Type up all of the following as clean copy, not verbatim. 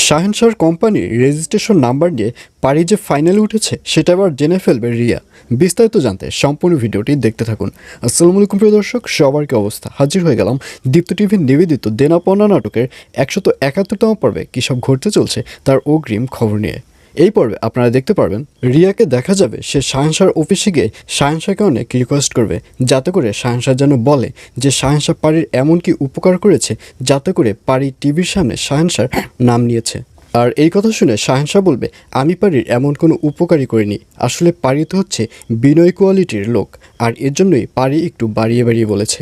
শাহেনশাহর কোম্পানির registration number নিয়ে পারি যে ফাইনালে উঠেছে সেটা আবার জেনে ফেলবে রিয়া। বিস্তারিত জানতে সম্পূর্ণ ভিডিওটি দেখতে থাকুন। আসসালামু আলাইকুম প্রিয় দর্শক, সবার কি অবস্থা? হাজির হয়ে গেলাম দীপ্ত টিভির নিবেদিত দেনা পাওনা নাটকের 171তম পর্বে কী সব ঘটতে চলছে তার অগ্রিম খবর নিয়ে। এই পর্বে আপনারা দেখতে পারবেন রিয়াকে দেখা যাবে সে শাহেনশাহর অফিসে গিয়ে শাহেনশাহকে অনেক রিকোয়েস্ট করবে যাতে করে শাহেনশাহ যেন বলে যে শাহেনশাহ পারির এমন কি উপকার করেছে যাতে করে পারি টিভির সামনে শাহেনশাহর নাম নিয়েছে। আর এই কথা শুনে শাহেনশাহ বলবে, আমি পারির এমন কোনো উপকারই করিনি, আসলে পারি তো হচ্ছে বিনয় কোয়ালিটির লোক, আর এর জন্যই পারি একটু বাড়িয়ে বাড়িয়ে বলেছে।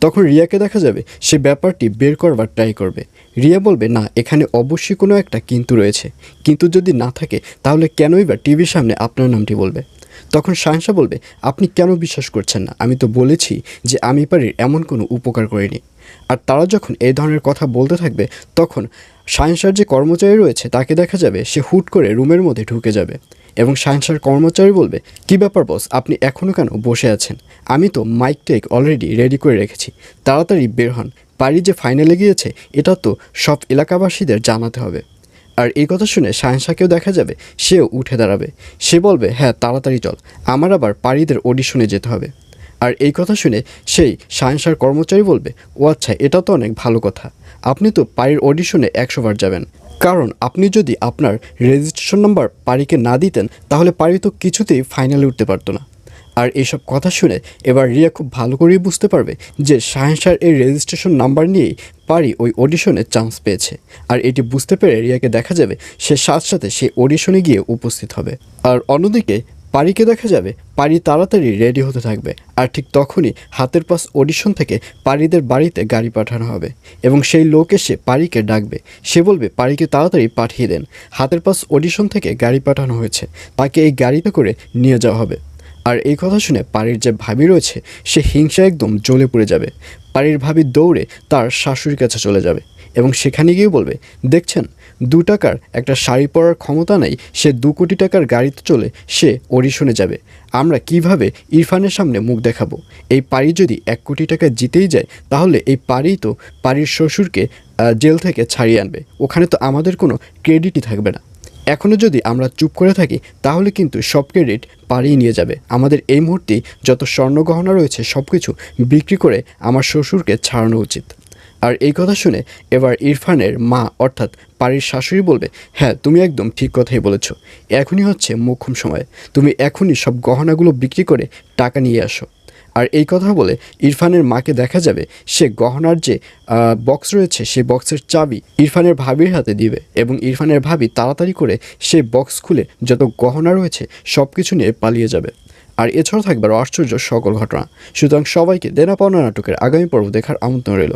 তখন রিয়াকে দেখা যাবে সে ব্যাপারটি বের করবার ট্রাই করবে। রিয়া বলবে, না, এখানে অবশ্যই কোনো একটা কিন্তু রয়েছে, কিন্তু যদি না থাকে তাহলে কেনই বা টিভির সামনে আপনার নামটি বলবে। তখন শাহেনশাহ বলবে, আপনি কেন বিশ্বাস করছেন না? আমি তো বলেছি যে আমি পারির এমন কোনো উপকার করিনি। আর তারা যখন এই ধরনের কথা বলতে থাকবে তখন শাহেনশাহর যে কর্মচারী রয়েছে তাকে দেখা যাবে সে হুট করে রুমের মধ্যে ঢুকে যাবে এবং শাহেনশাহর কর্মচারী বলবে, কী ব্যাপার বস, আপনি এখনও কেন বসে আছেন? আমি তো মাইক টেক অলরেডি রেডি করে রেখেছি, তাড়াতাড়ি বের হন। পারি যে ফাইনালে গিয়েছে এটা তো সব এলাকাবাসীদের জানাতে হবে। আর এই কথা শুনে শাহেনশাহকেও দেখা যাবে সেও উঠে দাঁড়াবে। সে বলবে, হ্যাঁ তাড়াতাড়ি চল, আমার আবার পারিদের অডিশনে যেতে হবে। আর এই কথা শুনে সেই শাহেনশাহর কর্মচারী বলবে, ও আচ্ছা, এটা তো অনেক ভালো কথা, আপনি তো পারির অডিশনে 100 বার যাবেন, কারণ আপনি যদি আপনার রেজিস্ট্রেশন নাম্বার পারিকে না দিতেন তাহলে পারি তো কিছুতেই ফাইনালে উঠতে পারতো না। আর এইসব কথা শুনে এবার রিয়া খুব ভালো করেই বুঝতে পারবে যে শাহেনশাহর এই রেজিস্ট্রেশন নাম্বার নিয়েই পারি ওই অডিশনে চান্স পেয়েছে। আর এটি বুঝতে পেরে রিয়াকে দেখা যাবে সে সাথে সাথে সেই অডিশনে গিয়ে উপস্থিত হবে। আর অন্যদিকে পারিকে দেখা যাবে পারি তাড়াতাড়ি রেডি হতে থাকবে, আর ঠিক তখনই হাতের পাস অডিশন থেকে পারিদের বাড়িতে গাড়ি পাঠানো হবে এবং সেই লোক এসে পারিকে ডাকবে। সে বলবে, পারিকে তাড়াতাড়ি পাঠিয়ে দেন, হাতের পাস অডিশন থেকে গাড়ি পাঠানো হয়েছে, তাকে এই গাড়িতে করে নিয়ে যাওয়া হবে। আর এই কথা শুনে পারির যে ভাবি রয়েছে সে হিংসা একদম জ্বলে পড়ে যাবে। পারির ভাবি দৌড়ে তার শাশুড়ির কাছে চলে যাবে এবং সেখানে গিয়ে বলবে, দেখছেন, 2 টাকার একটা শাড়ি পরার ক্ষমতা নেই, সে 2 কোটি টাকার গাড়িতে চলে সে অডিশনে যাবে। আমরা কিভাবে ইরফানের সামনে মুখ দেখাবো? এই পারি যদি 1 কোটি টাকা জিতেই যায় তাহলে এই পারি তো পারির শ্বশুরকে জেল থেকে ছাড়িয়ে আনবে, ওখানে তো আমাদের কোনো ক্রেডিটই থাকবে না। এখনও যদি আমরা চুপ করে থাকি তাহলে কিন্তু সব ক্রেডিট পারিয়ে নিয়ে যাবে। আমাদের এই মুহূর্তেই যত স্বর্ণগহনা রয়েছে সব কিছু বিক্রি করে আমার শ্বশুরকে ছাড়ানো উচিত। আর এই কথা শুনে এবার ইরফানের মা অর্থাৎ পারির শাশুড়ি বলবে, হ্যাঁ তুমি একদম ঠিক কথাই বলেছ, এখনই হচ্ছে মোক্ষম সময়, তুমি এখনই সব গহনাগুলো বিক্রি করে টাকা নিয়ে আসো। আর এই কথা বলে ইরফানের মাকে দেখা যাবে সে গহনার যে বক্স রয়েছে সেই বক্সের চাবি ইরফানের ভাবির হাতে দিবে এবং ইরফানের ভাবি তাড়াতাড়ি করে সেই বক্স খুলে যত গহনা রয়েছে সব কিছু নিয়ে পালিয়ে যাবে। আর এছাড়াও থাকবে আশ্চর্য সকল ঘটনা। সুতরাং সবাইকে দেনা পাওনা নাটকের আগামী পর্ব দেখার আমন্ত্রণ রইল।